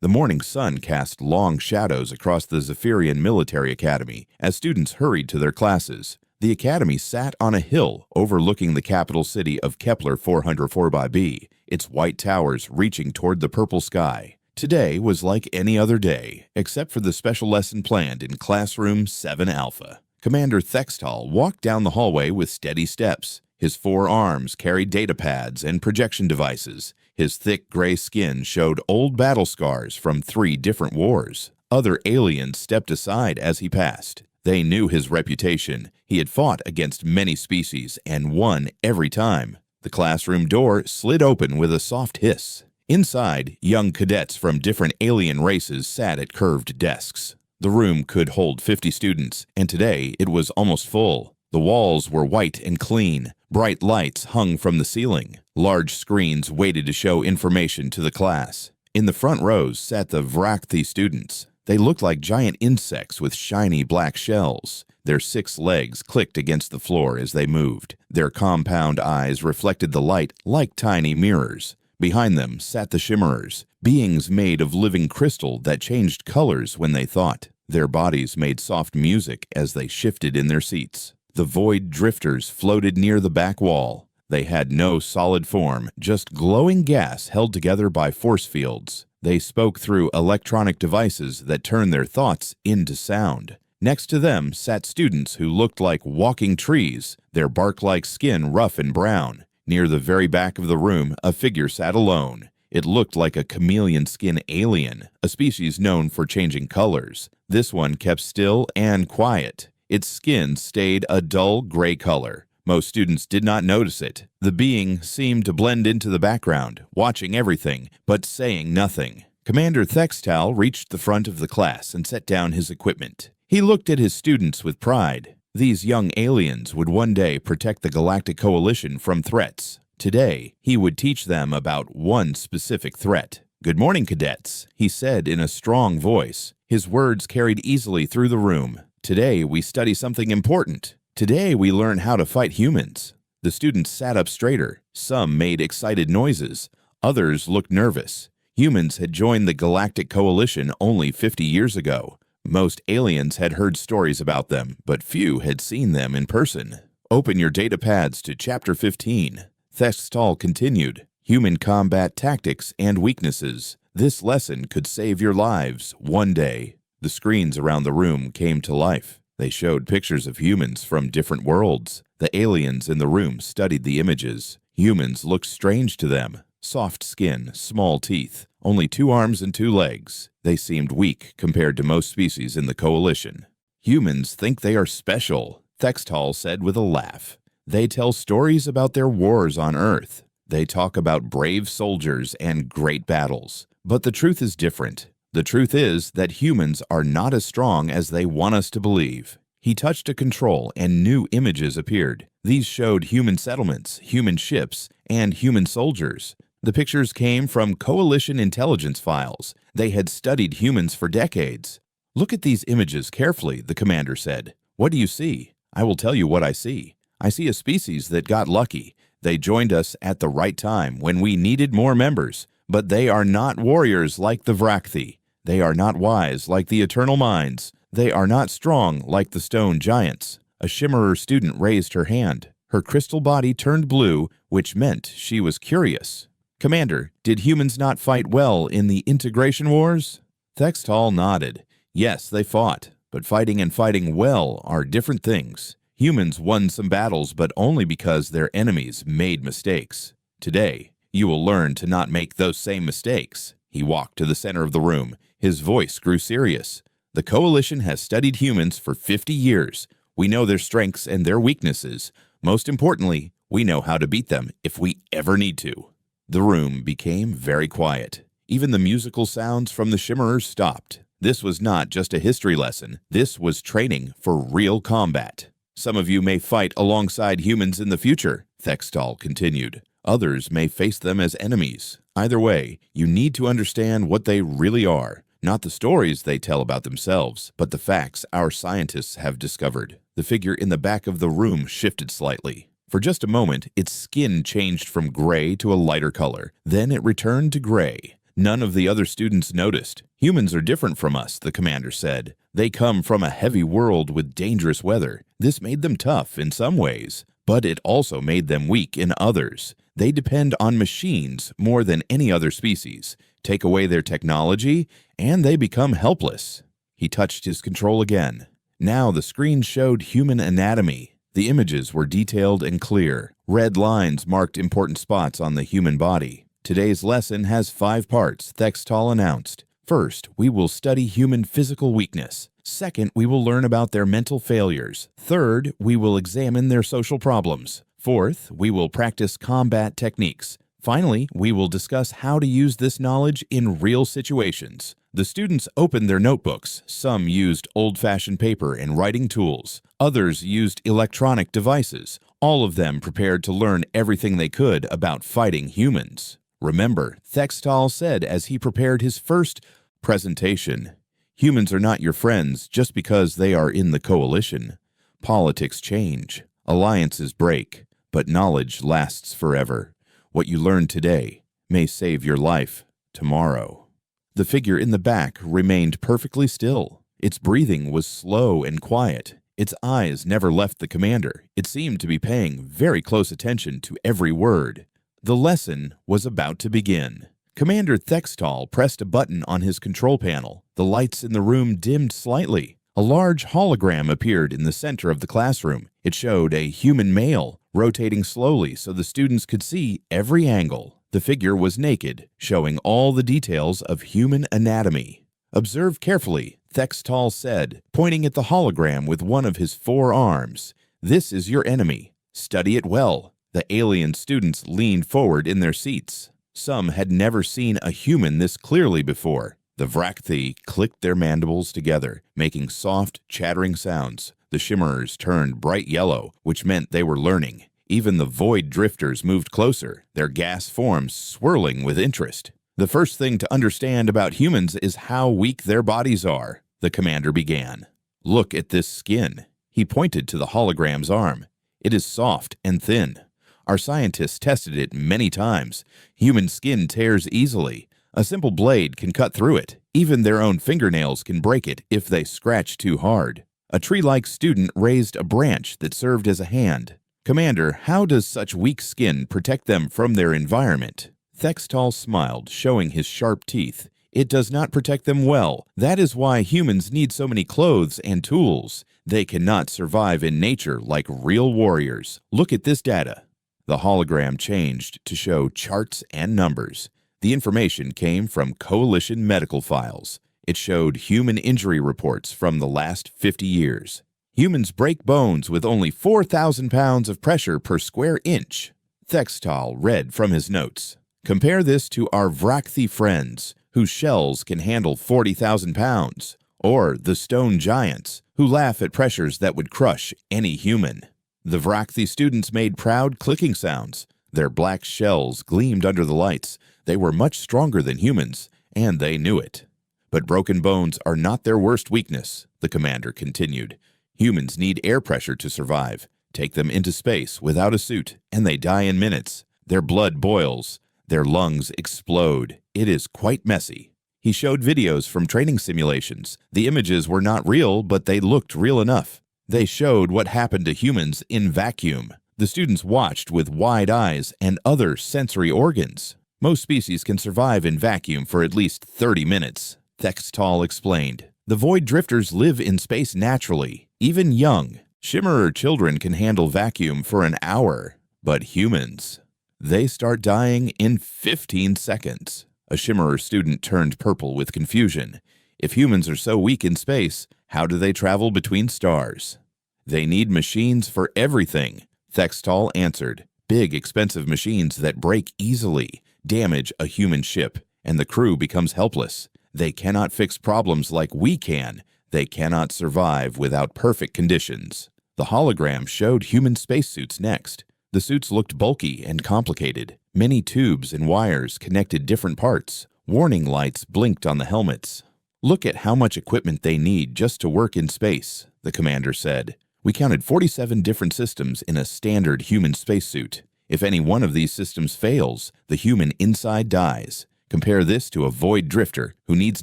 The morning sun cast long shadows across the Zephyrian Military Academy as students hurried to their classes. The academy sat on a hill overlooking the capital city of Kepler 404b, its white towers reaching toward the purple sky. Today was like any other day, except for the special lesson planned in Classroom 7 Alpha. Commander Thextal walked down the hallway with steady steps. His 4 arms carried data pads and projection devices. His thick gray skin showed old battle scars from 3 different wars. Other aliens stepped aside as he passed. They knew his reputation. He had fought against many species and won every time. The classroom door slid open with a soft hiss. Inside, young cadets from different alien races sat at curved desks. The room could hold 50 students, and today it was almost full. The walls were white and clean. Bright lights hung from the ceiling. Large screens waited to show information to the class. In the front rows sat the Vrakthi students. They looked like giant insects with shiny black shells. Their 6 legs clicked against the floor as they moved. Their compound eyes reflected the light like tiny mirrors. Behind them sat the Shimmerers, beings made of living crystal that changed colors when they thought. Their bodies made soft music as they shifted in their seats. The Void Drifters floated near the back wall. They had no solid form, just glowing gas held together by force fields. They spoke through electronic devices that turned their thoughts into sound. Next to them sat students who looked like walking trees, their bark-like skin rough and brown. Near the very back of the room, a figure sat alone. It looked like a chameleon skin alien, a species known for changing colors. This one kept still and quiet. Its skin stayed a dull gray color. Most students did not notice it. The being seemed to blend into the background, watching everything, but saying nothing. Commander Thextal reached the front of the class and set down his equipment. He looked at his students with pride. These young aliens would one day protect the Galactic Coalition from threats. Today, he would teach them about one specific threat. "Good morning, cadets," he said in a strong voice. His words carried easily through the room. "Today, we study something important. Today, we learn how to fight humans." The students sat up straighter. Some made excited noises. Others looked nervous. Humans had joined the Galactic Coalition only 50 years ago. Most aliens had heard stories about them, but few had seen them in person. "Open your data pads to Chapter 15. Thextal continued. "Human combat tactics and weaknesses. This lesson could save your lives one day." The screens around the room came to life. They showed pictures of humans from different worlds. The aliens in the room studied the images. Humans looked strange to them. Soft skin, small teeth, only 2 arms and 2 legs. They seemed weak compared to most species in the Coalition. "Humans think they are special," Thextal said with a laugh. "They tell stories about their wars on Earth. They talk about brave soldiers and great battles. But the truth is different. The truth is that humans are not as strong as they want us to believe." He touched a control and new images appeared. These showed human settlements, human ships, and human soldiers. The pictures came from Coalition intelligence files. They had studied humans for decades. "Look at these images carefully," the commander said. "What do you see?" "I will tell you what I see. I see a species that got lucky. They joined us at the right time when we needed more members. But they are not warriors like the Vrakthi. They are not wise like the Eternal Minds. They are not strong like the Stone Giants." A Shimmerer student raised her hand. Her crystal body turned blue, which meant she was curious. "Commander, did humans not fight well in the Integration Wars?" Thextal nodded. "Yes, they fought. But fighting and fighting well are different things. Humans won some battles, but only because their enemies made mistakes. Today, you will learn to not make those same mistakes." He walked to the center of the room. His voice grew serious. "The Coalition has studied humans for 50 years. We know their strengths and their weaknesses. Most importantly, we know how to beat them if we ever need to." The room became very quiet. Even the musical sounds from the Shimmerers stopped. This was not just a history lesson. This was training for real combat. "Some of you may fight alongside humans in the future," Thextal continued. "Others may face them as enemies. Either way, you need to understand what they really are. Not the stories they tell about themselves, but the facts our scientists have discovered." The figure in the back of the room shifted slightly. For just a moment, its skin changed from gray to a lighter color. Then it returned to gray. None of the other students noticed. Humans are different from us, the commander said. They come from a heavy world with dangerous weather. This made them tough in some ways, but it also made them weak in others. They depend on machines more than any other species. Take away their technology, and they become helpless. He touched his control again. Now the screen showed human anatomy. The images were detailed and clear. Red lines marked important spots on the human body. Today's lesson has 5 parts, Thextal announced. First, we will study human physical weakness. Second, we will learn about their mental failures. Third, we will examine their social problems. Fourth, we will practice combat techniques. Finally, we will discuss how to use this knowledge in real situations. The students opened their notebooks. Some used old-fashioned paper and writing tools. Others used electronic devices. All of them prepared to learn everything they could about fighting humans. Remember, Thextal said as he prepared his first presentation, humans are not your friends just because they are in the coalition. Politics change, alliances break, but knowledge lasts forever. What you learn today may save your life tomorrow. The figure in the back remained perfectly still. Its breathing was slow and quiet. Its eyes never left the commander. It seemed to be paying very close attention to every word. The lesson was about to begin. Commander Thextal pressed a button on his control panel. The lights in the room dimmed slightly. A large hologram appeared in the center of the classroom. It showed a human male, rotating slowly so the students could see every angle. The figure was naked, showing all the details of human anatomy. "Observe carefully," Thextal said, pointing at the hologram with one of his 4 arms. "This is your enemy. Study it well." The alien students leaned forward in their seats. Some had never seen a human this clearly before. The Vrakthi clicked their mandibles together, making soft, chattering sounds. The Shimmerers turned bright yellow, which meant they were learning. Even the Void Drifters moved closer, their gas forms swirling with interest. "The first thing to understand about humans is how weak their bodies are," the commander began. "Look at this skin." He pointed to the hologram's arm. "It is soft and thin. Our scientists tested it many times. Human skin tears easily. A simple blade can cut through it. Even their own fingernails can break it if they scratch too hard." A tree-like student raised a branch that served as a hand. "Commander, how does such weak skin protect them from their environment?" Thextal smiled, showing his sharp teeth. "It does not protect them well. That is why humans need so many clothes and tools. They cannot survive in nature like real warriors. Look at this data." The hologram changed to show charts and numbers. The information came from Coalition medical files. It showed human injury reports from the last 50 years. Humans break bones with only 4,000 pounds of pressure per square inch. Thextal read from his notes. "Compare this to our Vrakthi friends, whose shells can handle 40,000 pounds, or the stone giants, who laugh at pressures that would crush any human." The Vrakthi students made proud clicking sounds. Their black shells gleamed under the lights. They were much stronger than humans, and they knew it. "But broken bones are not their worst weakness," the commander continued. "Humans need air pressure to survive. Take them into space without a suit, and they die in minutes. Their blood boils. Their lungs explode. It is quite messy." He showed videos from training simulations. The images were not real, but they looked real enough. They showed what happened to humans in vacuum. The students watched with wide eyes and other sensory organs. "Most species can survive in vacuum for at least 30 minutes, Thextal explained. "The Void Drifters live in space naturally, even young. Shimmerer children can handle vacuum for an hour, but humans, they start dying in 15 seconds. A Shimmerer student turned purple with confusion. If humans are so weak in space, how do they travel between stars? "They need machines for everything," Thextal answered. "Big, expensive machines that break easily, damage a human ship, and the crew becomes helpless. They cannot fix problems like we can. They cannot survive without perfect conditions." The hologram showed human spacesuits next. The suits looked bulky and complicated. Many tubes and wires connected different parts. Warning lights blinked on the helmets. "Look at how much equipment they need just to work in space," the commander said. "We counted 47 different systems in a standard human spacesuit. If any one of these systems fails, the human inside dies. Compare this to a void drifter who needs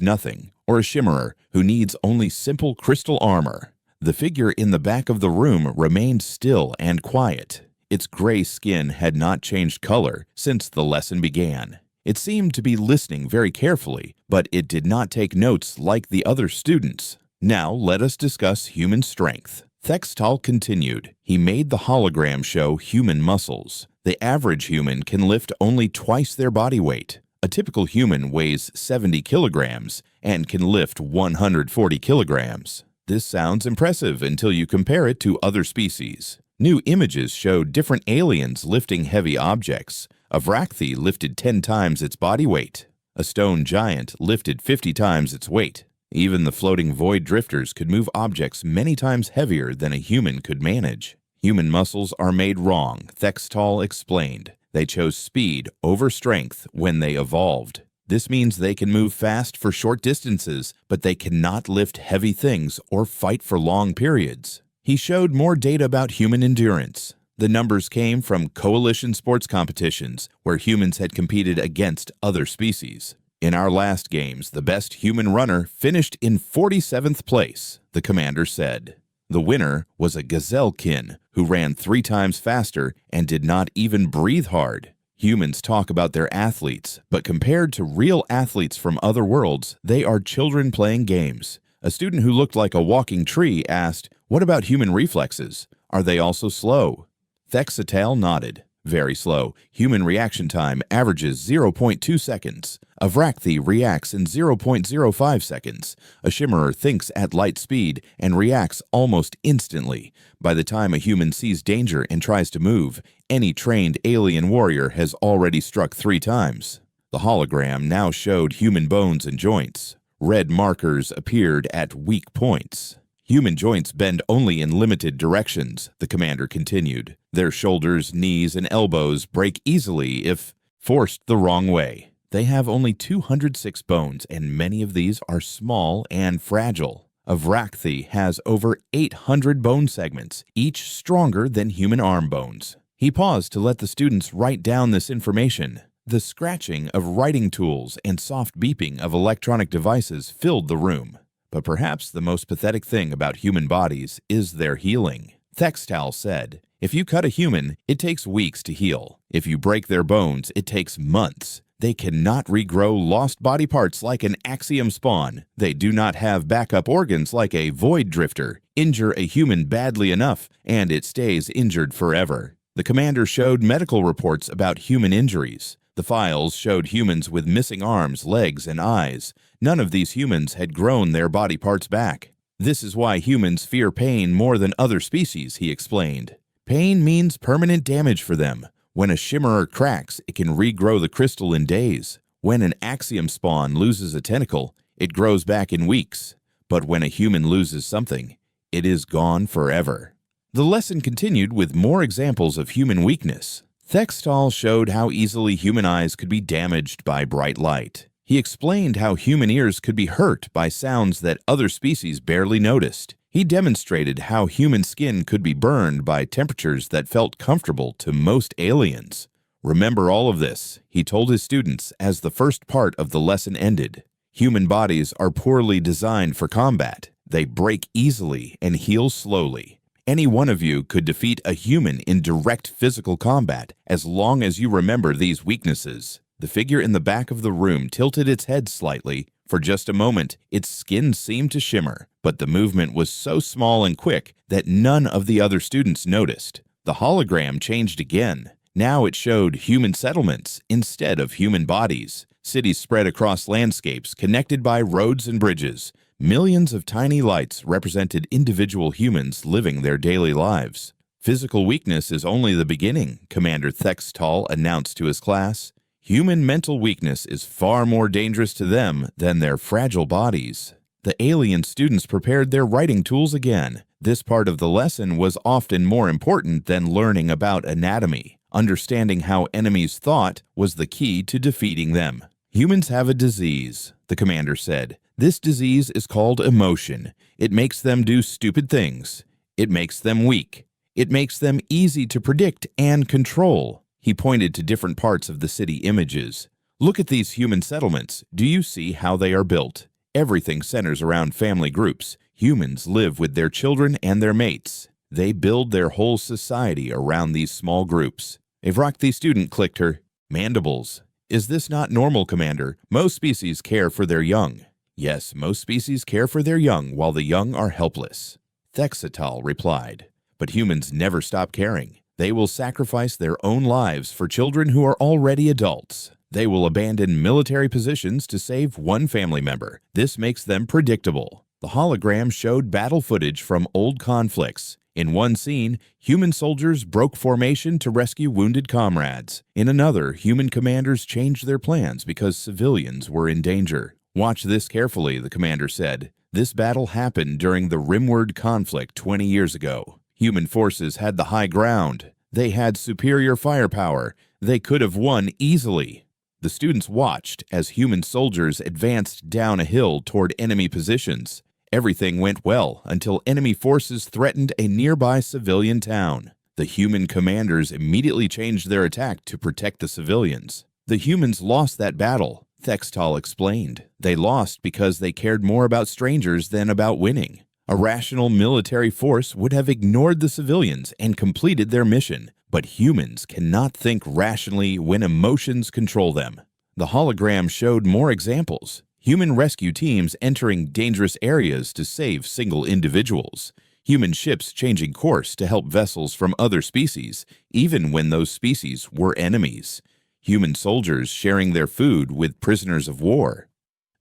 nothing, or a shimmerer who needs only simple crystal armor. The figure in the back of the room remained still and quiet. Its gray skin had not changed color since the lesson began. It seemed to be listening very carefully, but it did not take notes like the other students. Now let us discuss human strength. Thextal continued. He made the hologram show human muscles. The average human can lift only twice their body weight. A typical human weighs 70 kilograms and can lift 140 kilograms. This sounds impressive until you compare it to other species. New images showed different aliens lifting heavy objects. A Vrachthy lifted 10 times its body weight. A stone giant lifted 50 times its weight. Even the floating void drifters could move objects many times heavier than a human could manage. Human muscles are made wrong, Thextal explained. They chose speed over strength when they evolved. This means they can move fast for short distances, but they cannot lift heavy things or fight for long periods. He showed more data about human endurance. The numbers came from coalition sports competitions where humans had competed against other species. In our last games, the best human runner finished in 47th place, the commander said. The winner was a gazellekin who ran 3 times faster and did not even breathe hard. Humans talk about their athletes, but compared to real athletes from other worlds, they are children playing games. A student who looked like a walking tree asked, "What about human reflexes? Are they also slow?" Thextal nodded. Very slow. Human reaction time averages 0.2 seconds. A Vrachthy reacts in 0.05 seconds. A shimmerer thinks at light speed and reacts almost instantly. By the time a human sees danger and tries to move, any trained alien warrior has already struck 3 times. The hologram now showed human bones and joints. Red markers appeared at weak points. Human joints bend only in limited directions, the commander continued. Their shoulders, knees, and elbows break easily if forced the wrong way. They have only 206 bones, and many of these are small and fragile. A Vrachthy has over 800 bone segments, each stronger than human arm bones. He paused to let the students write down this information. The scratching of writing tools and soft beeping of electronic devices filled the room. But perhaps the most pathetic thing about human bodies is their healing. Thextal said, "If you cut a human, it takes weeks to heal. If you break their bones, it takes months. They cannot regrow lost body parts like an axiom spawn. They do not have backup organs like a void drifter. Injure a human badly enough, and it stays injured forever." The commander showed medical reports about human injuries. The files showed humans with missing arms, legs, and eyes. None of these humans had grown their body parts back. This is why humans fear pain more than other species, he explained. Pain means permanent damage for them. When a shimmerer cracks, it can regrow the crystal in days. When an axiom spawn loses a tentacle, it grows back in weeks. But when a human loses something, it is gone forever. The lesson continued with more examples of human weakness. Thextal showed how easily human eyes could be damaged by bright light. He explained how human ears could be hurt by sounds that other species barely noticed. He demonstrated how human skin could be burned by temperatures that felt comfortable to most aliens. Remember all of this, he told his students as the first part of the lesson ended. Human bodies are poorly designed for combat. They break easily and heal slowly. Any one of you could defeat a human in direct physical combat as long as you remember these weaknesses. The figure in the back of the room tilted its head slightly. For just a moment, its skin seemed to shimmer, but the movement was so small and quick that none of the other students noticed. The hologram changed again. Now it showed human settlements instead of human bodies. Cities spread across landscapes connected by roads and bridges. Millions of tiny lights represented individual humans living their daily lives. Physical weakness is only the beginning, Commander Thextal announced to his class. Human mental weakness is far more dangerous to them than their fragile bodies. The alien students prepared their writing tools again. This part of the lesson was often more important than learning about anatomy. Understanding how enemies thought was the key to defeating them. Humans have a disease, the commander said. This disease is called emotion. It makes them do stupid things. It makes them weak. It makes them easy to predict and control. He pointed to different parts of the city images. Look at these human settlements. Do you see how they are built? Everything centers around family groups. Humans live with their children and their mates. They build their whole society around these small groups. A Vrakthi student clicked her. Mandibles. Is this not normal, Commander? Most species care for their young. Yes, most species care for their young while the young are helpless. Thexatal replied. But humans never stop caring. They will sacrifice their own lives for children who are already adults. They will abandon military positions to save one family member. This makes them predictable. The hologram showed battle footage from old conflicts. In one scene, human soldiers broke formation to rescue wounded comrades. In another, human commanders changed their plans because civilians were in danger. Watch this carefully, the commander said. This battle happened during the Rimward conflict 20 years ago. Human forces had the high ground. They had superior firepower. They could have won easily. The students watched as human soldiers advanced down a hill toward enemy positions. Everything went well until enemy forces threatened a nearby civilian town. The human commanders immediately changed their attack to protect the civilians. The humans lost that battle, Thextal explained. They lost because they cared more about strangers than about winning. A rational military force would have ignored the civilians and completed their mission. But humans cannot think rationally when emotions control them. The hologram showed more examples. Human rescue teams entering dangerous areas to save single individuals. Human ships changing course to help vessels from other species, even when those species were enemies. Human soldiers sharing their food with prisoners of war.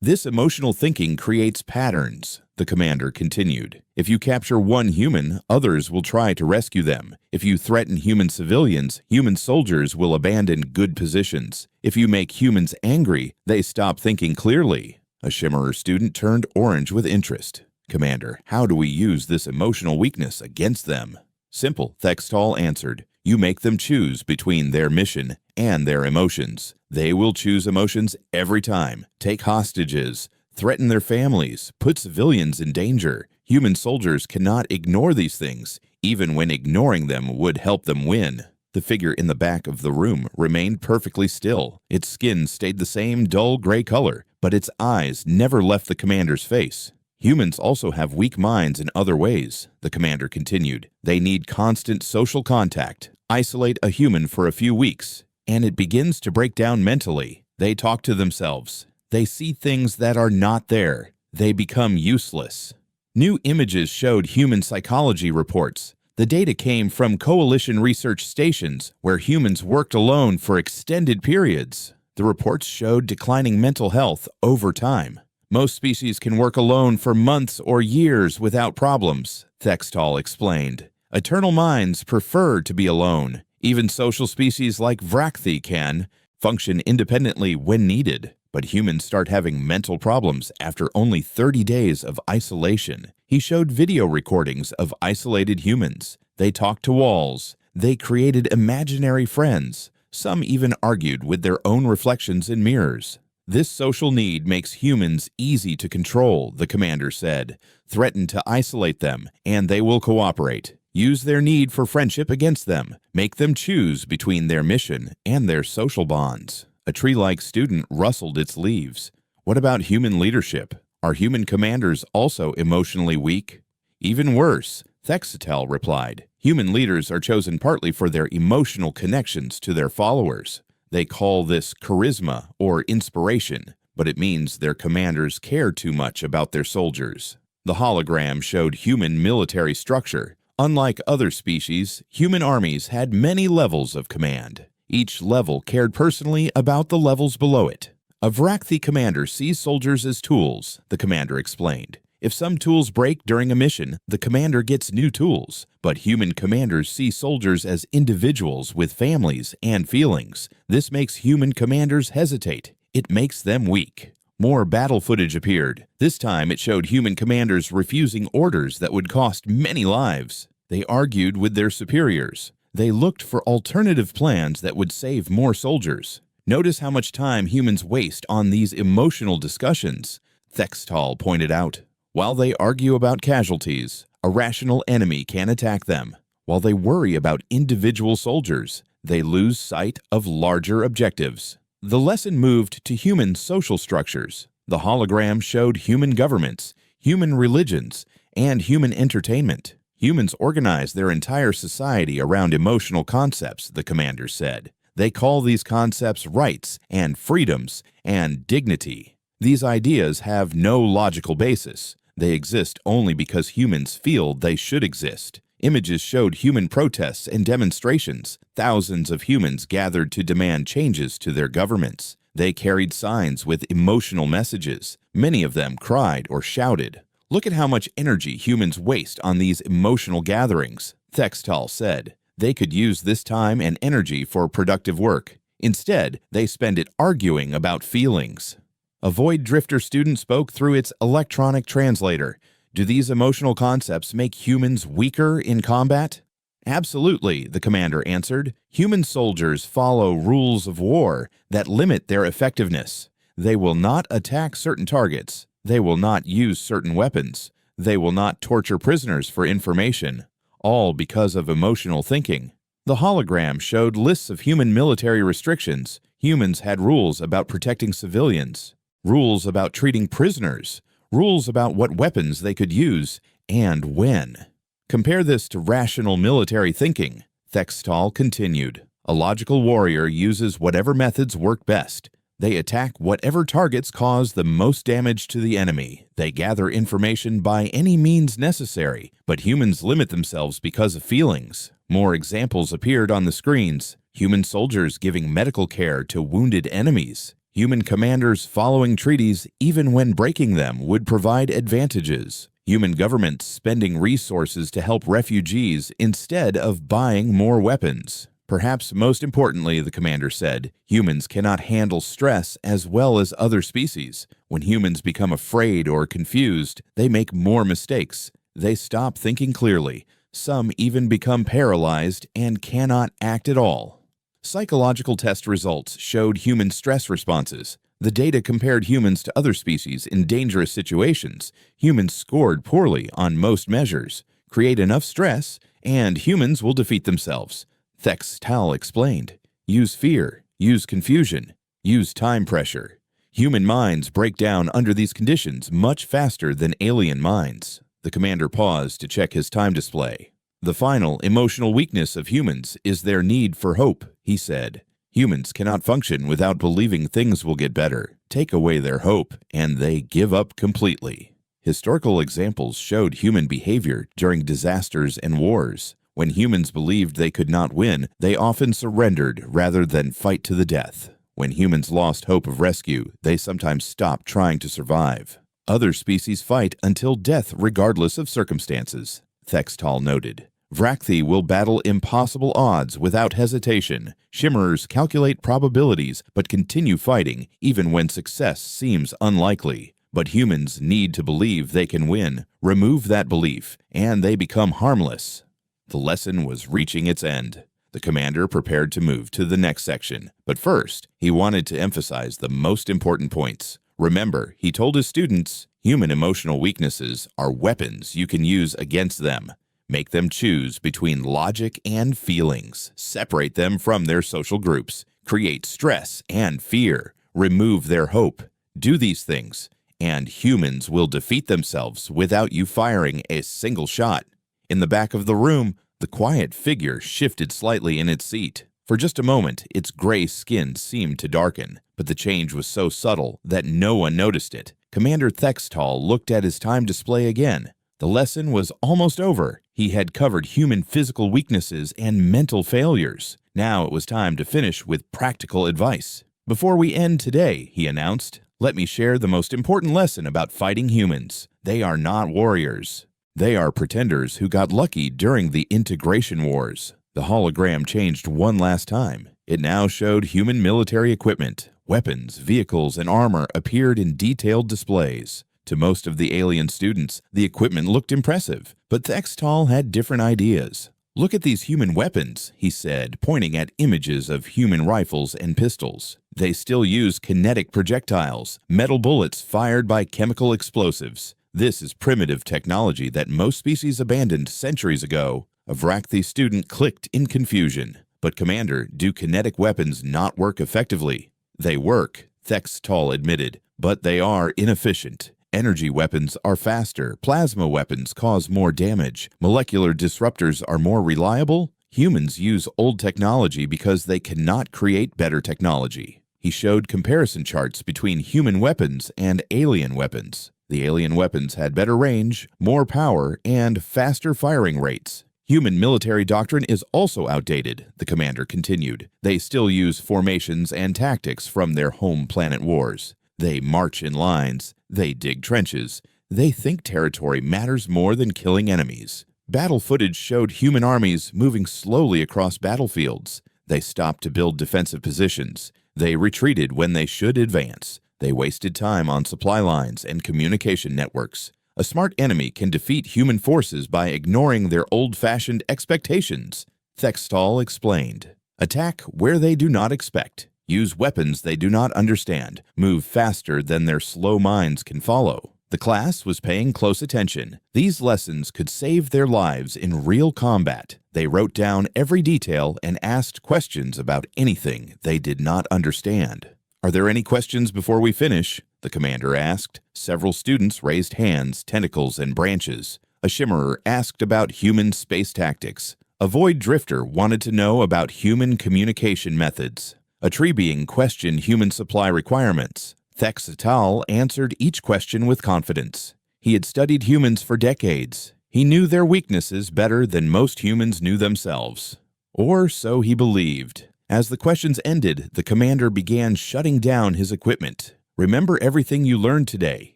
This emotional thinking creates patterns, the commander continued. If you capture one human, others will try to rescue them. If you threaten human civilians, human soldiers will abandon good positions. If you make humans angry, they stop thinking clearly. A Shimmerer student turned orange with interest. Commander, how do we use this emotional weakness against them? Simple, Thextal answered. You make them choose between their mission and their emotions. They will choose emotions every time. Take hostages, threaten their families, put civilians in danger. Human soldiers cannot ignore these things, even when ignoring them would help them win. The figure in the back of the room remained perfectly still. Its skin stayed the same dull gray color, but its eyes never left the commander's face. Humans also have weak minds in other ways, the commander continued. They need constant social contact. Isolate a human for a few weeks, and it begins to break down mentally. They talk to themselves. They see things that are not there. They become useless. New images showed human psychology reports. The data came from coalition research stations where humans worked alone for extended periods. The reports showed declining mental health over time. Most species can work alone for months or years without problems, Thextal explained. Eternal minds prefer to be alone. Even social species like Vrakthi can function independently when needed. But humans start having mental problems after only 30 days of isolation. He showed video recordings of isolated humans. They talked to walls. They created imaginary friends. Some even argued with their own reflections in mirrors. This social need makes humans easy to control, the commander said. Threaten to isolate them, and they will cooperate. Use their need for friendship against them. Make them choose between their mission and their social bonds. A tree-like student rustled its leaves. What about human leadership? Are human commanders also emotionally weak? Even worse, Thexatel replied. Human leaders are chosen partly for their emotional connections to their followers. They call this charisma or inspiration, but it means their commanders care too much about their soldiers. The hologram showed human military structure. Unlike other species, human armies had many levels of command. Each level cared personally about the levels below it. A Vrakthi commander sees soldiers as tools, the commander explained. If some tools break during a mission, the commander gets new tools. But human commanders see soldiers as individuals with families and feelings. This makes human commanders hesitate. It makes them weak. More battle footage appeared. This time it showed human commanders refusing orders that would cost many lives. They argued with their superiors. They looked for alternative plans that would save more soldiers. Notice how much time humans waste on these emotional discussions, Thextal pointed out. While they argue about casualties, a rational enemy can attack them. While they worry about individual soldiers, they lose sight of larger objectives. The lesson moved to human social structures. The hologram showed human governments, human religions, and human entertainment. Humans organize their entire society around emotional concepts, the commander said. They call these concepts rights and freedoms and dignity. These ideas have no logical basis. They exist only because humans feel they should exist. Images showed human protests and demonstrations. Thousands of humans gathered to demand changes to their governments. They carried signs with emotional messages. Many of them cried or shouted. Look at how much energy humans waste on these emotional gatherings, Thextal said. They could use this time and energy for productive work. Instead, they spend it arguing about feelings. A Void Drifter student spoke through its electronic translator. Do these emotional concepts make humans weaker in combat? Absolutely, the commander answered. Human soldiers follow rules of war that limit their effectiveness. They will not attack certain targets. They will not use certain weapons. They will not torture prisoners for information, all because of emotional thinking. The hologram showed lists of human military restrictions. Humans had rules about protecting civilians, rules about treating prisoners, rules about what weapons they could use and when. Compare this to rational military thinking, Thextal continued. A logical warrior uses whatever methods work best. They attack whatever targets cause the most damage to the enemy. They gather information by any means necessary, but humans limit themselves because of feelings. More examples appeared on the screens. Human soldiers giving medical care to wounded enemies. Human commanders following treaties even when breaking them would provide advantages. Human governments spending resources to help refugees instead of buying more weapons. Perhaps most importantly, the commander said, humans cannot handle stress as well as other species. When humans become afraid or confused, they make more mistakes. They stop thinking clearly. Some even become paralyzed and cannot act at all. Psychological test results showed human stress responses. The data compared humans to other species in dangerous situations. Humans scored poorly on most measures. Create enough stress, and humans will defeat themselves. Thextal explained. Use fear, use confusion, use time pressure. Human minds break down under these conditions much faster than alien minds. The commander paused to check his time display. The final emotional weakness of humans is their need for hope, he said. Humans cannot function without believing things will get better. Take away their hope, and they give up completely. Historical examples showed human behavior during disasters and wars. When humans believed they could not win, they often surrendered rather than fight to the death. When humans lost hope of rescue, they sometimes stopped trying to survive. Other species fight until death regardless of circumstances, Thextal noted. Vrakthi will battle impossible odds without hesitation. Shimmerers calculate probabilities but continue fighting even when success seems unlikely. But humans need to believe they can win. Remove that belief, and they become harmless. The lesson was reaching its end. The commander prepared to move to the next section, but first, he wanted to emphasize the most important points. Remember, he told his students, human emotional weaknesses are weapons you can use against them. Make them choose between logic and feelings. Separate them from their social groups. Create stress and fear. Remove their hope. Do these things, and humans will defeat themselves without you firing a single shot. In the back of the room, the quiet figure shifted slightly in its seat. For just a moment, its gray skin seemed to darken, but the change was so subtle that no one noticed it. Commander Thextal looked at his time display again. The lesson was almost over. He had covered human physical weaknesses and mental failures. Now it was time to finish with practical advice. Before we end today, he announced, let me share the most important lesson about fighting humans. They are not warriors. They are pretenders who got lucky during the integration wars. The hologram changed one last time. It now showed human military equipment. Weapons, vehicles, and armor appeared in detailed displays. To most of the alien students, the equipment looked impressive, but Thextal had different ideas. Look at these human weapons, he said, pointing at images of human rifles and pistols. They still use kinetic projectiles, metal bullets fired by chemical explosives. This is primitive technology that most species abandoned centuries ago. A Vrakthi student clicked in confusion. But Commander, do kinetic weapons not work effectively? They work, Thextall admitted, but they are inefficient. Energy weapons are faster, plasma weapons cause more damage, molecular disruptors are more reliable. Humans use old technology because they cannot create better technology. He showed comparison charts between human weapons and alien weapons. The alien weapons had better range, more power, and faster firing rates. Human military doctrine is also outdated, the commander continued. They still use formations and tactics from their home planet wars. They march in lines. They dig trenches. They think territory matters more than killing enemies. Battle footage showed human armies moving slowly across battlefields. They stopped to build defensive positions. They retreated when they should advance. They wasted time on supply lines and communication networks. A smart enemy can defeat human forces by ignoring their old-fashioned expectations, Thextall explained. Attack where they do not expect. Use weapons they do not understand. Move faster than their slow minds can follow. The class was paying close attention. These lessons could save their lives in real combat. They wrote down every detail and asked questions about anything they did not understand. "Are there any questions before we finish?" the commander asked. Several students raised hands, tentacles, and branches. A shimmerer asked about human space tactics. A void drifter wanted to know about human communication methods. A tree being questioned human supply requirements. Thextall answered each question with confidence. He had studied humans for decades. He knew their weaknesses better than most humans knew themselves. Or so he believed. As the questions ended, the commander began shutting down his equipment. "Remember everything you learned today,"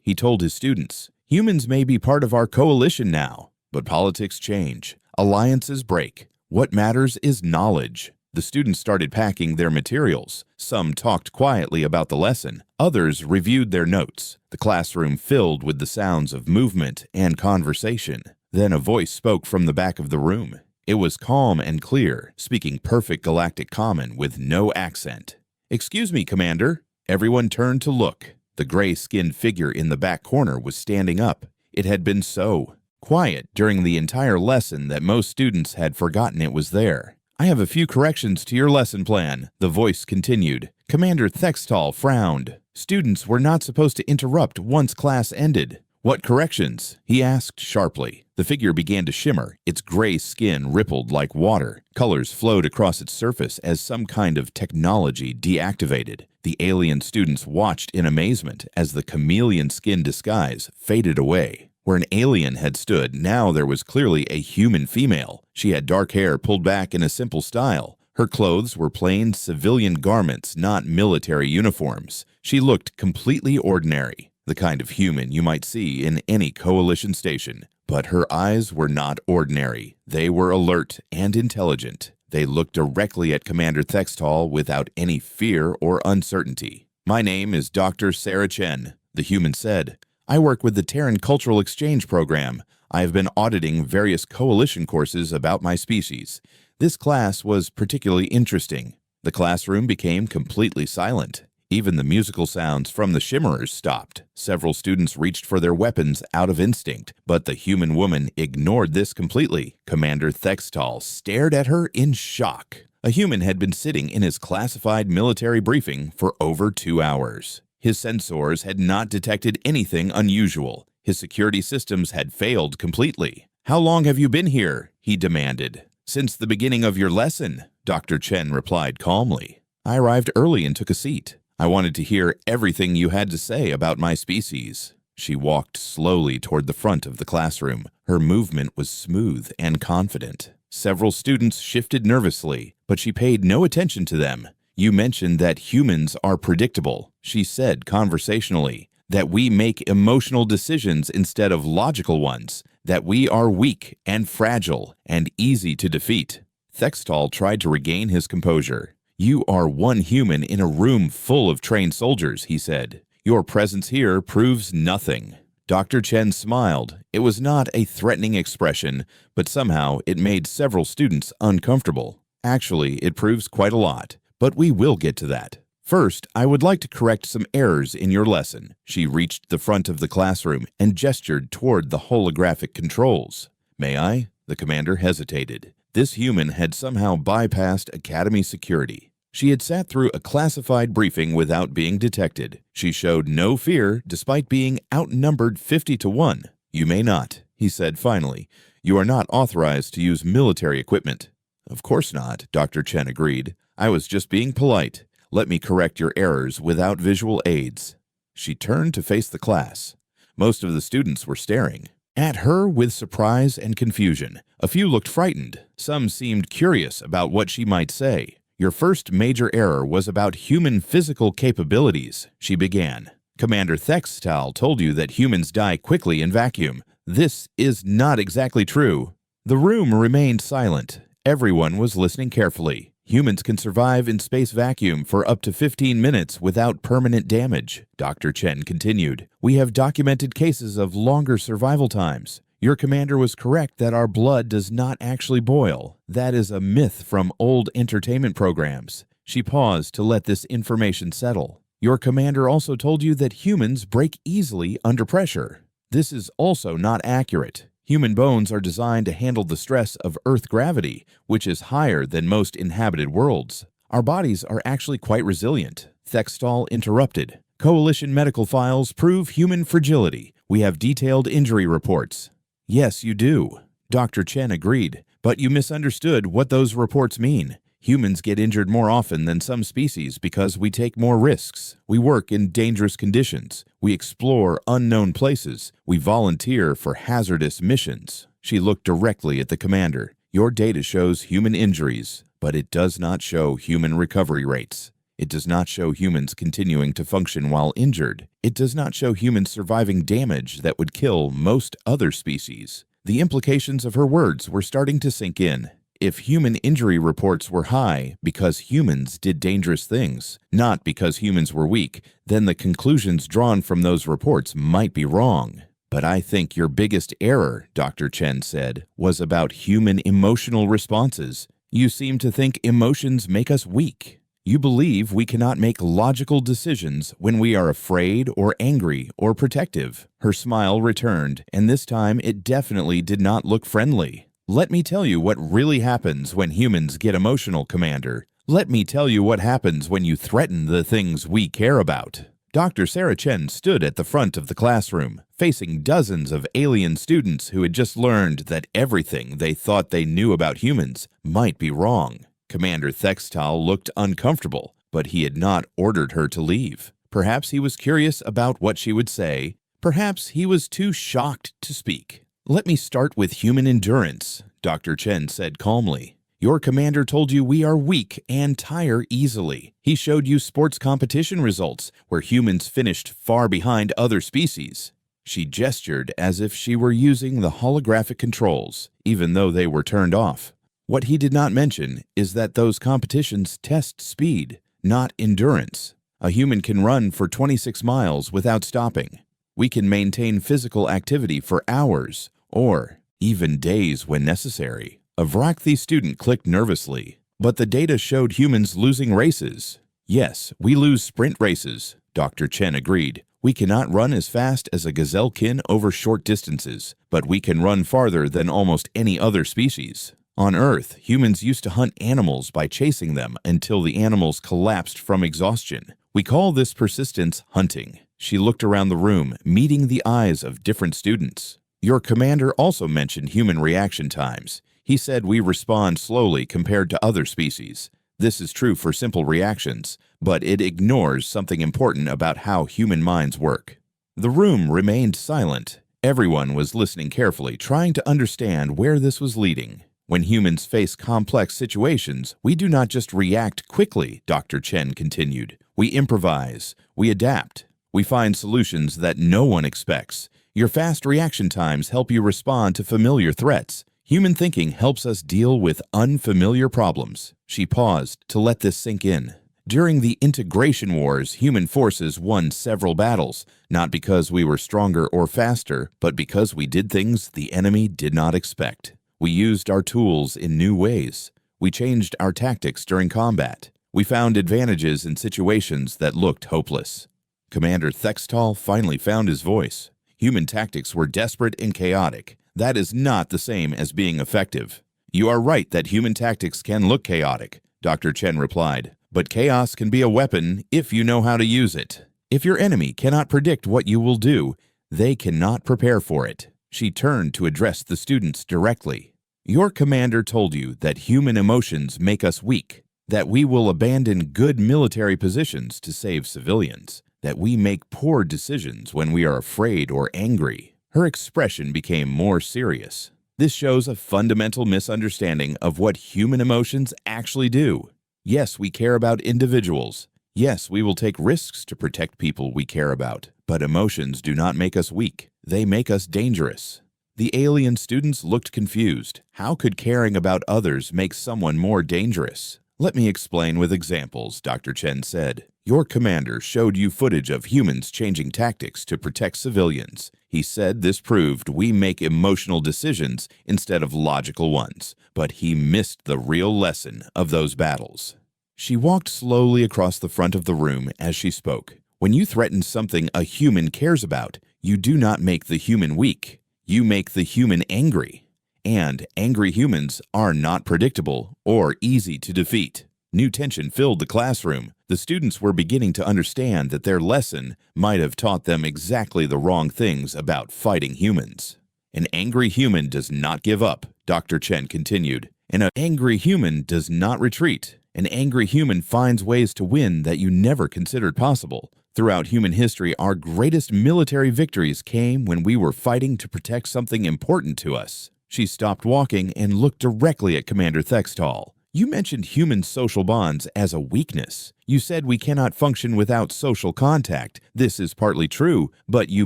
he told his students. "Humans may be part of our coalition now, but politics change. Alliances break. What matters is knowledge." The students started packing their materials. Some talked quietly about the lesson. Others reviewed their notes. The classroom filled with the sounds of movement and conversation. Then a voice spoke from the back of the room. It was calm and clear, speaking perfect Galactic Common with no accent. "Excuse me, Commander." Everyone turned to look. The gray-skinned figure in the back corner was standing up. It had been so quiet during the entire lesson that most students had forgotten it was there. "I have a few corrections to your lesson plan," the voice continued. Commander Thextall frowned. Students were not supposed to interrupt once class ended. "What corrections?" he asked sharply. The figure began to shimmer. Its gray skin rippled like water. Colors flowed across its surface as some kind of technology deactivated. The alien students watched in amazement as the chameleon skin disguise faded away. Where an alien had stood, now there was clearly a human female. She had dark hair pulled back in a simple style. Her clothes were plain civilian garments, not military uniforms. She looked completely ordinary, the kind of human you might see in any coalition station. But her eyes were not ordinary. They were alert and intelligent. They looked directly at Commander Thextall without any fear or uncertainty. "My name is Dr. Sarah Chen," the human said. "I work with the Terran Cultural Exchange Program. I have been auditing various coalition courses about my species. This class was particularly interesting." The classroom became completely silent. Even the musical sounds from the shimmerers stopped. Several students reached for their weapons out of instinct, but the human woman ignored this completely. Commander Thextall stared at her in shock. A human had been sitting in his classified military briefing for over 2 hours. His sensors had not detected anything unusual. His security systems had failed completely. "How long have you been here?" he demanded. "Since the beginning of your lesson," Dr. Chen replied calmly. "I arrived early and took a seat. I wanted to hear everything you had to say about my species." She walked slowly toward the front of the classroom. Her movement was smooth and confident. Several students shifted nervously, but she paid no attention to them. "You mentioned that humans are predictable," she said conversationally, "that we make emotional decisions instead of logical ones, that we are weak and fragile and easy to defeat." Thextall tried to regain his composure. "You are one human in a room full of trained soldiers," he said. "Your presence here proves nothing." Dr. Chen smiled. It was not a threatening expression, but somehow it made several students uncomfortable. "Actually, it proves quite a lot. But we will get to that. First, I would like to correct some errors in your lesson." She reached the front of the classroom and gestured toward the holographic controls. "May I?" The commander hesitated. This human had somehow bypassed Academy security. She had sat through a classified briefing without being detected. She showed no fear despite being outnumbered 50 to 1. "You may not," he said finally. "You are not authorized to use military equipment." "Of course not," Dr. Chen agreed. "I was just being polite. Let me correct your errors without visual aids." She turned to face the class. Most of the students were staring at her with surprise and confusion. A few looked frightened. Some seemed curious about what she might say. "Your first major error was about human physical capabilities," she began. "Commander Thextal told you that humans die quickly in vacuum. This is not exactly true." The room remained silent. Everyone was listening carefully. "Humans can survive in space vacuum for up to 15 minutes without permanent damage," Dr. Chen continued. "We have documented cases of longer survival times. Your commander was correct that our blood does not actually boil. That is a myth from old entertainment programs." She paused to let this information settle. "Your commander also told you that humans break easily under pressure. This is also not accurate. Human bones are designed to handle the stress of Earth gravity, which is higher than most inhabited worlds. Our bodies are actually quite resilient." Thextal interrupted. "Coalition medical files prove human fragility. We have detailed injury reports." "Yes, you do," Dr. Chen agreed, "but you misunderstood what those reports mean. Humans get injured more often than some species because we take more risks. We work in dangerous conditions. We explore unknown places. We volunteer for hazardous missions." She looked directly at the commander. "Your data shows human injuries, but it does not show human recovery rates. It does not show humans continuing to function while injured. It does not show humans surviving damage that would kill most other species." The implications of her words were starting to sink in. If human injury reports were high because humans did dangerous things, not because humans were weak, then the conclusions drawn from those reports might be wrong. "But I think your biggest error," Dr. Chen said, "was about human emotional responses. You seem to think emotions make us weak. You believe we cannot make logical decisions when we are afraid or angry or protective." Her smile returned, and this time it definitely did not look friendly. "Let me tell you what really happens when humans get emotional, Commander. Let me tell you what happens when you threaten the things we care about." Dr. Sarah Chen stood at the front of the classroom, facing dozens of alien students who had just learned that everything they thought they knew about humans might be wrong. Commander Thextal looked uncomfortable, but he had not ordered her to leave. Perhaps he was curious about what she would say. Perhaps he was too shocked to speak. "Let me start with human endurance," Dr. Chen said calmly. "Your commander told you we are weak and tire easily. He showed you sports competition results where humans finished far behind other species." She gestured as if she were using the holographic controls, even though they were turned off. What he did not mention is that those competitions test speed, not endurance. A human can run for 26 miles without stopping. We can maintain physical activity for hours, or even days when necessary. A Vrakthi student clicked nervously. "But the data showed humans losing races." "Yes, we lose sprint races," Dr. Chen agreed. "We cannot run as fast as a gazellekin over short distances, but we can run farther than almost any other species. On Earth, humans used to hunt animals by chasing them until the animals collapsed from exhaustion. We call this persistence hunting." She looked around the room, meeting the eyes of different students. "Your commander also mentioned human reaction times. He said we respond slowly compared to other species. This is true for simple reactions, but it ignores something important about how human minds work." The room remained silent. Everyone was listening carefully, trying to understand where this was leading. "When humans face complex situations, we do not just react quickly," Dr. Chen continued. "We improvise. We adapt. We find solutions that no one expects. Your fast reaction times help you respond to familiar threats. Human thinking helps us deal with unfamiliar problems." She paused to let this sink in. "During the integration wars, human forces won several battles, not because we were stronger or faster, but because we did things the enemy did not expect. We used our tools in new ways. We changed our tactics during combat. We found advantages in situations that looked hopeless." Commander Thextal finally found his voice. "Human tactics were desperate and chaotic. That is not the same as being effective." "You are right that human tactics can look chaotic," Dr. Chen replied, But chaos can be a weapon if you know how to use it. If your enemy cannot predict what you will do, they cannot prepare for it. She turned to address the students directly. Your commander told you that human emotions make us weak, that we will abandon good military positions to save civilians, that we make poor decisions when we are afraid or angry. Her expression became more serious. This shows a fundamental misunderstanding of what human emotions actually do. Yes, we care about individuals. Yes, we will take risks to protect people we care about. But emotions do not make us weak. They make us dangerous. The alien students looked confused. How could caring about others make someone more dangerous? Let me explain with examples, Dr. Chen said. Your commander showed you footage of humans changing tactics to protect civilians. He said this proved we make emotional decisions instead of logical ones, but he missed the real lesson of those battles. She walked slowly across the front of the room as she spoke. When you threaten something a human cares about, you do not make the human weak. You make the human angry. And angry humans are not predictable or easy to defeat. New tension filled the classroom. The students were beginning to understand that their lesson might have taught them exactly the wrong things about fighting humans. An angry human does not give up, Dr. Chen continued. And an angry human does not retreat. An angry human finds ways to win that you never considered possible. Throughout human history, our greatest military victories came when we were fighting to protect something important to us. She stopped walking and looked directly at Commander Thextal. You mentioned human social bonds as a weakness. You said we cannot function without social contact. This is partly true, but you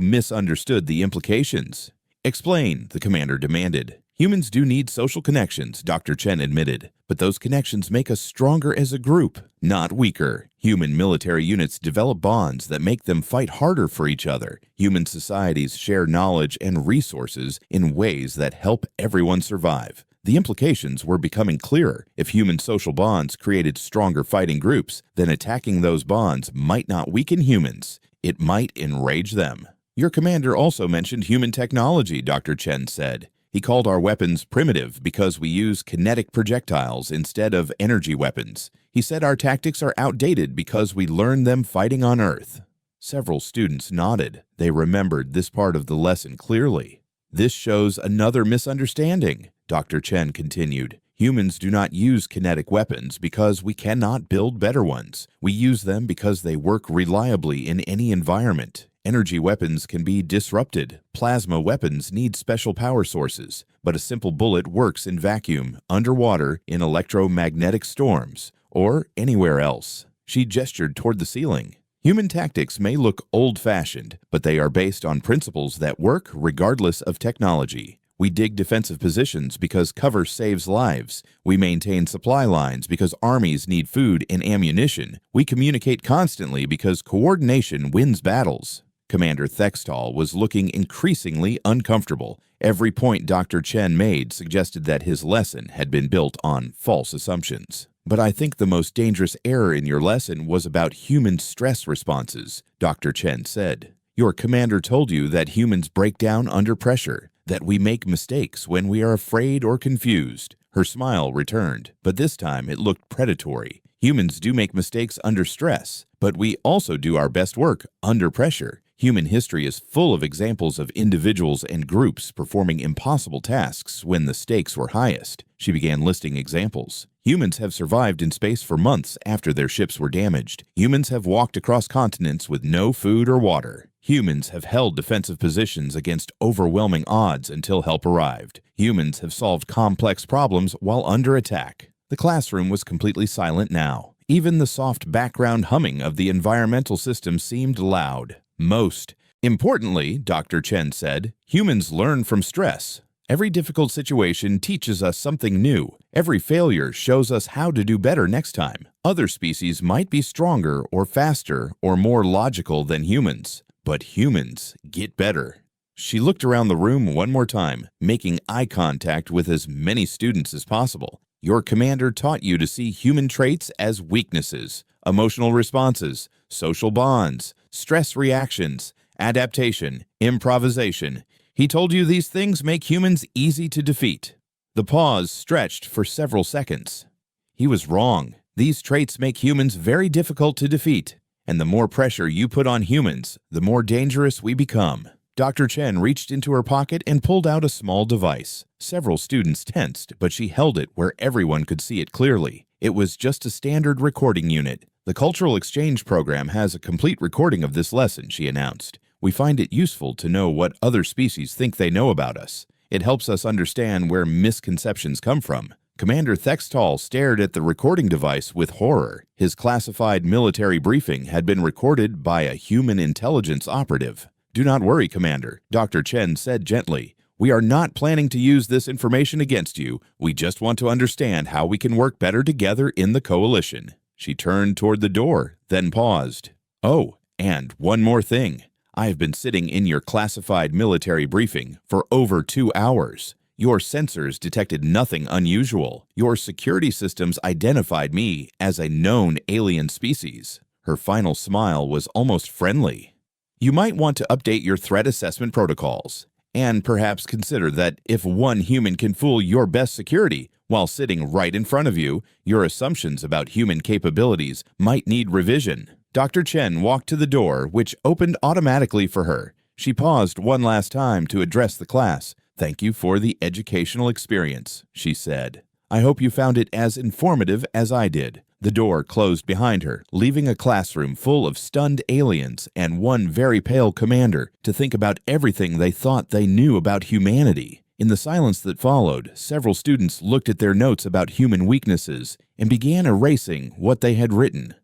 misunderstood the implications. Explain, the commander demanded. Humans do need social connections, Dr. Chen admitted, but those connections make us stronger as a group, not weaker. Human military units develop bonds that make them fight harder for each other. Human societies share knowledge and resources in ways that help everyone survive. The implications were becoming clearer. If human social bonds created stronger fighting groups, then attacking those bonds might not weaken humans. It might enrage them. Your commander also mentioned human technology, Dr. Chen said. He called our weapons primitive because we use kinetic projectiles instead of energy weapons. He said our tactics are outdated because we learned them fighting on Earth. Several students nodded. They remembered this part of the lesson clearly. This shows another misunderstanding, Dr. Chen continued. Humans do not use kinetic weapons because we cannot build better ones. We use them because they work reliably in any environment. Energy weapons can be disrupted. Plasma weapons need special power sources, but a simple bullet works in vacuum, underwater, in electromagnetic storms, or anywhere else. She gestured toward the ceiling. Human tactics may look old-fashioned, but they are based on principles that work regardless of technology. We dig defensive positions because cover saves lives. We maintain supply lines because armies need food and ammunition. We communicate constantly because coordination wins battles. Commander Thextal was looking increasingly uncomfortable. Every point Dr. Chen made suggested that his lesson had been built on false assumptions. But I think the most dangerous error in your lesson was about human stress responses, Dr. Chen said. Your commander told you that humans break down under pressure, that we make mistakes when we are afraid or confused. Her smile returned, but this time it looked predatory. Humans do make mistakes under stress, but we also do our best work under pressure. Human history is full of examples of individuals and groups performing impossible tasks when the stakes were highest. She began listing examples. Humans have survived in space for months after their ships were damaged. Humans have walked across continents with no food or water. Humans have held defensive positions against overwhelming odds until help arrived. Humans have solved complex problems while under attack. The classroom was completely silent now. Even the soft background humming of the environmental system seemed loud. Most importantly, Dr. Chen said, humans learn from stress. Every difficult situation teaches us something new. Every failure shows us how to do better next time. Other species might be stronger or faster or more logical than humans, but humans get better. She looked around the room one more time, making eye contact with as many students as possible. Your commander taught you to see human traits as weaknesses, emotional responses, social bonds, stress reactions, adaptation, improvisation. He told you these things make humans easy to defeat. The pause stretched for several seconds. He was wrong. These traits make humans very difficult to defeat, and the more pressure you put on humans, the more dangerous we become." Dr. Chen reached into her pocket and pulled out a small device. Several students tensed, but she held it where everyone could see it clearly. It was just a standard recording unit. "The Cultural Exchange Program has a complete recording of this lesson," she announced. "We find it useful to know what other species think they know about us. It helps us understand where misconceptions come from." Commander Thextal stared at the recording device with horror. His classified military briefing had been recorded by a human intelligence operative. "Do not worry, Commander," Dr. Chen said gently. "We are not planning to use this information against you. We just want to understand how we can work better together in the coalition." She turned toward the door, then paused. "Oh, and one more thing. I have been sitting in your classified military briefing for over 2 hours. Your sensors detected nothing unusual. Your security systems identified me as a known alien species." Her final smile was almost friendly. "You might want to update your threat assessment protocols, and perhaps consider that if one human can fool your best security while sitting right in front of you, your assumptions about human capabilities might need revision." Dr. Chen walked to the door, which opened automatically for her. She paused one last time to address the class. "Thank you for the educational experience," she said. "I hope you found it as informative as I did." The door closed behind her, leaving a classroom full of stunned aliens and one very pale commander to think about everything they thought they knew about humanity. In the silence that followed, several students looked at their notes about human weaknesses and began erasing what they had written.